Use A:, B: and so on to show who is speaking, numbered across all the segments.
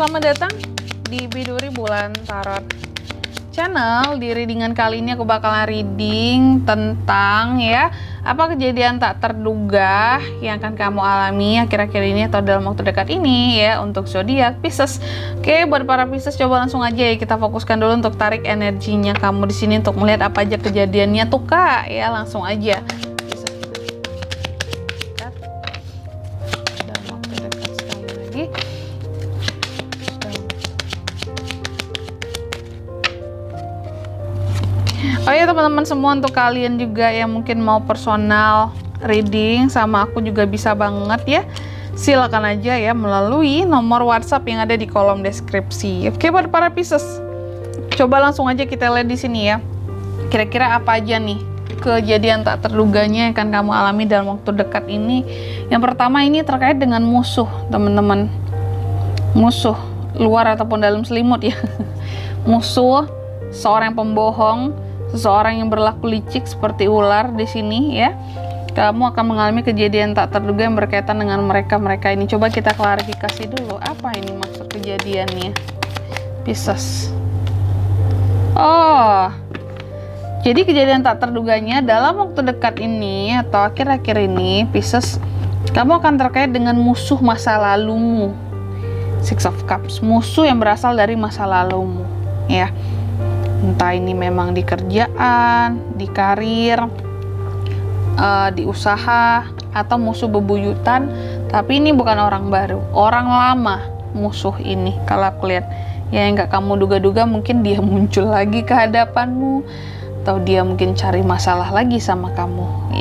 A: Selamat datang di Biduri Bulan Tarot Channel. Di readingan kali ini aku bakalan reading tentang apa kejadian tak terduga yang akan kamu alami akhir-akhir ini atau dalam waktu dekat ini untuk zodiak Pisces. Oke, buat para Pisces coba langsung aja kita fokuskan dulu untuk tarik energinya kamu di sini untuk melihat apa aja kejadiannya tuh Kak langsung aja. Oh ya teman-teman semua, untuk kalian juga yang mungkin mau personal reading sama aku juga bisa banget silakan aja melalui nomor WhatsApp yang ada di kolom deskripsi. Oke, buat para Pisces coba langsung aja kita lihat di sini kira-kira apa aja nih kejadian tak terduganya yang akan kamu alami dalam waktu dekat ini. Yang pertama ini terkait dengan musuh teman-teman, musuh luar ataupun dalam selimut musuh, seorang pembohong, seseorang yang berlaku licik seperti ular di sini kamu akan mengalami kejadian tak terduga yang berkaitan dengan mereka ini. Coba kita klarifikasi dulu, apa ini maksud kejadiannya Pisces. Oh, jadi kejadian tak terduganya dalam waktu dekat ini atau akhir-akhir ini Pisces, kamu akan terkait dengan musuh masa lalumu. Six of Cups, musuh yang berasal dari masa lalumu entah ini memang di kerjaan, di karir, di usaha, atau musuh bebuyutan, tapi ini bukan orang baru, orang lama musuh ini. Kalau aku lihat yang nggak kamu duga-duga, mungkin dia muncul lagi ke hadapanmu, atau dia mungkin cari masalah lagi sama kamu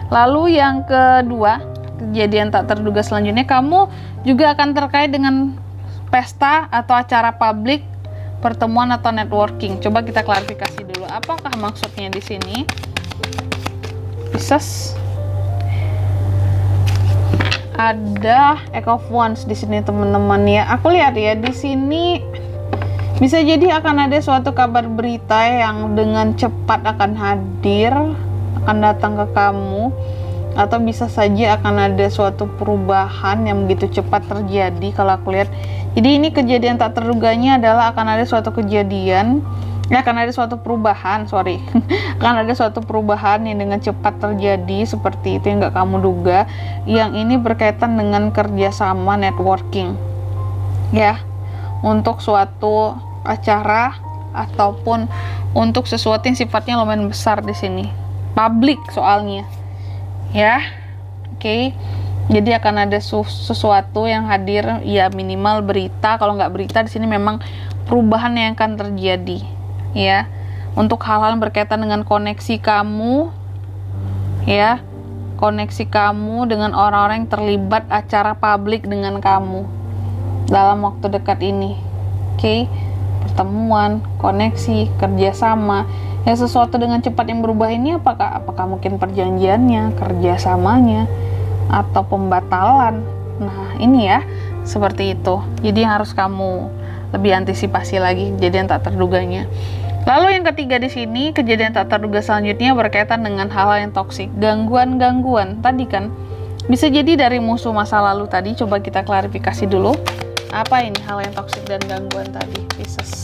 A: Lalu yang kedua, kejadian tak terduga selanjutnya, kamu juga akan terkait dengan pesta atau acara publik, pertemuan atau networking. Coba kita klarifikasi dulu, apakah maksudnya di sini Pisces? Ada Eight of Wands di sini teman-teman Aku lihat di sini bisa jadi akan ada suatu kabar berita yang dengan cepat akan hadir, akan datang ke kamu, atau bisa saja akan ada suatu perubahan yang begitu cepat terjadi. Kalau aku lihat, jadi ini kejadian tak terduganya adalah akan ada suatu kejadian, akan ada suatu perubahan, akan ada suatu perubahan yang dengan cepat terjadi seperti itu yang nggak kamu duga, yang ini berkaitan dengan kerjasama networking untuk suatu acara ataupun untuk sesuatu yang sifatnya lumayan besar di sini, publik soalnya Oke. Jadi akan ada sesuatu yang hadir, minimal berita. Kalau nggak berita di sini memang perubahan yang akan terjadi untuk hal-hal yang berkaitan dengan koneksi kamu koneksi kamu dengan orang-orang yang terlibat acara publik dengan kamu dalam waktu dekat ini. Oke. Pertemuan, koneksi, kerjasama sesuatu dengan cepat yang berubah ini, apakah mungkin perjanjiannya, kerjasamanya, atau pembatalan. Nah ini seperti itu. Jadi harus kamu lebih antisipasi lagi kejadian tak terduganya. Lalu yang ketiga di sini, kejadian tak terduga selanjutnya berkaitan dengan hal-hal yang toksik, gangguan-gangguan. Tadi kan bisa jadi dari musuh masa lalu tadi. Coba kita klarifikasi dulu, apa ini hal yang toksik dan gangguan tadi Pisces.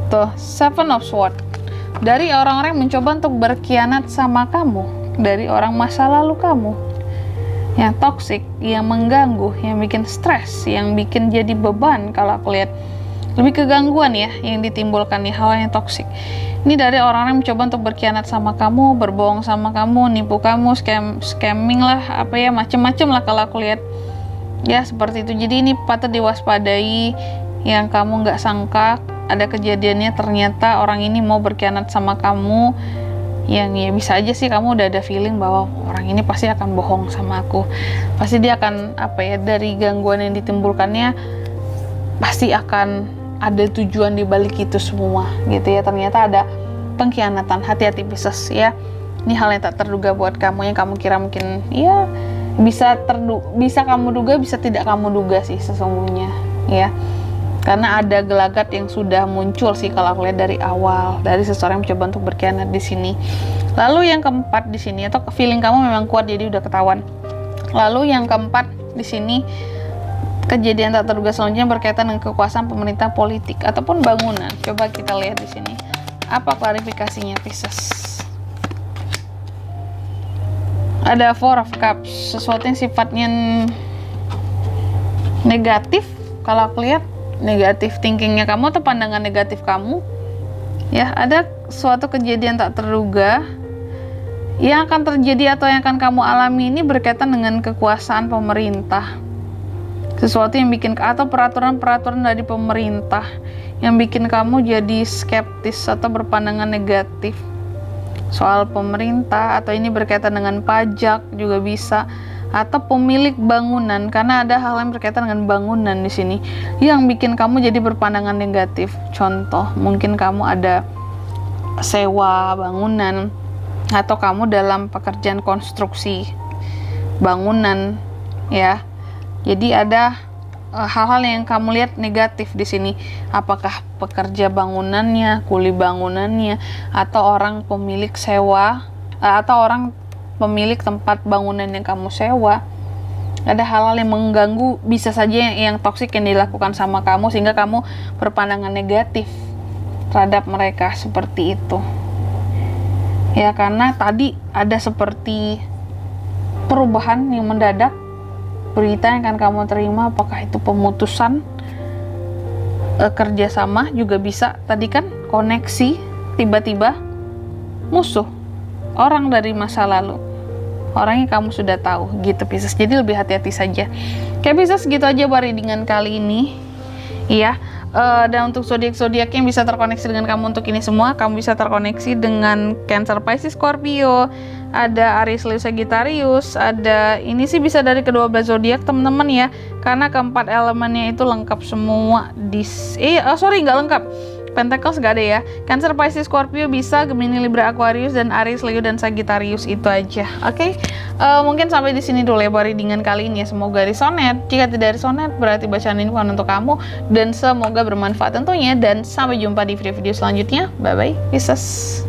A: Tuh, Seven of Swords, dari orang-orang yang mencoba untuk berkhianat sama kamu, dari orang masa lalu kamu yang toksik, yang mengganggu, yang bikin stres, yang bikin jadi beban. Kalau aku lihat lebih ke gangguan yang ditimbulkan hal yang toksik ini dari orang-orang yang mencoba untuk berkhianat sama kamu, berbohong sama kamu, nipu kamu, scamming lah, macem-macem lah kalau aku lihat seperti itu. Jadi ini patut diwaspadai, yang kamu nggak sangka ada kejadiannya, ternyata orang ini mau berkhianat sama kamu, yang bisa aja sih kamu udah ada feeling bahwa orang ini pasti akan bohong sama aku, pasti dia akan dari gangguan yang ditimbulkannya pasti akan ada tujuan di balik itu semua ternyata ada pengkhianatan. Hati-hati Pisces ini hal yang tak terduga buat kamu, yang kamu kira mungkin bisa kamu duga, bisa tidak kamu duga sih sesungguhnya karena ada gelagat yang sudah muncul sih kalau aku lihat dari awal, dari seseorang yang mencoba untuk berkhianat di sini. Lalu yang keempat di sini, atau feeling kamu memang kuat jadi udah ketahuan. Lalu yang keempat di sini, kejadian tak terduga selanjutnya berkaitan dengan kekuasaan pemerintah politik ataupun bangunan. Coba kita lihat di sini. Apa klarifikasinya Pisces? Ada Four of Cups, sesuatu yang sifatnya negatif. Kalau aku lihat negatif thinkingnya kamu atau pandangan negatif kamu, ya, ada suatu kejadian tak terduga yang akan terjadi atau yang akan kamu alami ini berkaitan dengan kekuasaan pemerintah. Sesuatu yang bikin, atau peraturan-peraturan dari pemerintah yang bikin kamu jadi skeptis atau berpandangan negatif soal pemerintah, atau ini berkaitan dengan pajak juga bisa, atau pemilik bangunan, karena ada hal yang berkaitan dengan bangunan di sini yang bikin kamu jadi berpandangan negatif. Contoh, mungkin kamu ada sewa bangunan atau kamu dalam pekerjaan konstruksi bangunan, ya. Jadi ada hal-hal yang kamu lihat negatif di sini. Apakah pekerja bangunannya, kuli bangunannya, atau orang pemilik sewa, atau orang pemilik tempat bangunan yang kamu sewa. Ada hal-hal yang mengganggu, bisa saja yang toksik yang dilakukan sama kamu sehingga kamu berpandangan negatif terhadap mereka, seperti itu. Ya, karena tadi ada seperti perubahan yang mendadak, berita yang akan kamu terima, apakah itu pemutusan kerjasama juga bisa. Tadi kan koneksi, tiba-tiba musuh, orang dari masa lalu, orang yang kamu sudah tahu gitu Pisces. Jadi lebih hati-hati saja. Oke Pisces, gitu aja readingan kali ini, iya. Dan untuk zodiak-zodiak yang bisa terkoneksi dengan kamu untuk ini semua, kamu bisa terkoneksi dengan Cancer, Pisces, Scorpio, ada Aries, Leo, Sagittarius, ada ini sih bisa dari ke-12 zodiak teman-teman ya, karena keempat elemennya itu lengkap semua nggak lengkap. Pentacles gak ada ya. Cancer, Pisces, Scorpio bisa, Gemini, Libra, Aquarius, dan Aries, Leo, dan Sagittarius, itu aja. Oke, mungkin sampai di sini dulu ya readingan kali ini ya. Semoga resonate. Jika tidak resonate, berarti bacaan ini bukan untuk kamu, dan semoga bermanfaat tentunya. Dan sampai jumpa di video-video selanjutnya. Bye bye, Pisces.